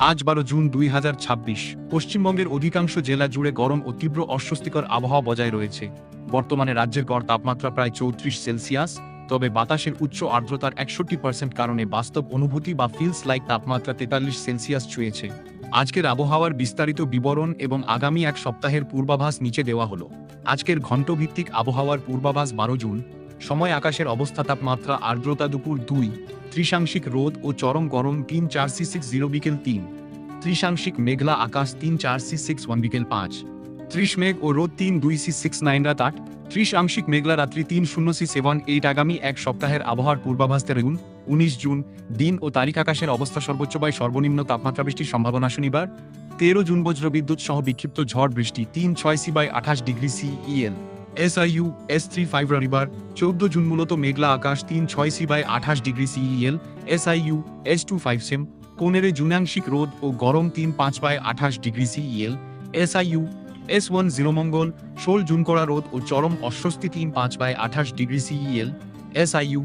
আজ 12 জুন 2026। পশ্চিমবঙ্গের অধিকাংশ জেলা জুড়ে গরম ও তীব্র অস্বস্তিকর আবহাওয়া বজায় রয়েছে। বর্তমানে রাজ্যের গড় তাপমাত্রা প্রায় 34 সেলসিয়াস, তবে বাতাসের উচ্চ আর্দ্রতার 61% কারণে বাস্তব অনুভূতি বা ফিলস লাইক তাপমাত্রা 43 সেলসিয়াস ছুঁয়েছে। আজকের আবহাওয়ার বিস্তারিত বিবরণ এবং আগামী এক সপ্তাহের পূর্বাভাস নিচে দেওয়া হলো। আজকের ঘণ্টভিত্তিক আবহাওয়ার পূর্বাভাস 12 জুন। সময় আকাশের অবস্থা তাপমাত্রা আর্দ্রতা দুপুর 2, ত্রিশাংশিক রোদ ও চরম গরম 3-4 বিকেল 3, ত্রিশাংশিক মেঘলা আকাশ 3-4 বিকেল 5, 30 মেঘ ও রোদ 3-2 রাত 8, ত্রিশাংশিক মেঘলা রাত্রি 3-7 আগামী এক সপ্তাহের আবহাওয়ার পূর্বাভাস 19 জুন। দিন ও তারিখ আকাশের অবস্থা সর্বোচ্চ বা সর্বনিম্ন তাপমাত্রা বৃষ্টির সম্ভাবনা শনিবার 13 জুন বজ্রবিদ্যুৎ সহ বিক্ষিপ্ত ঝড় বৃষ্টি 3-6 SIU S35 রবিবার 14 জুন মূলত মেঘলা আকাশ 3-6 CEL SIU S25 সেম 15 জুনাংশিক রোদ ও গরম 3-5 CEL SIU S10 মঙ্গল 16 জুন কড়া রোদ ও চরম অস্বস্তি 3-5 CEL SIU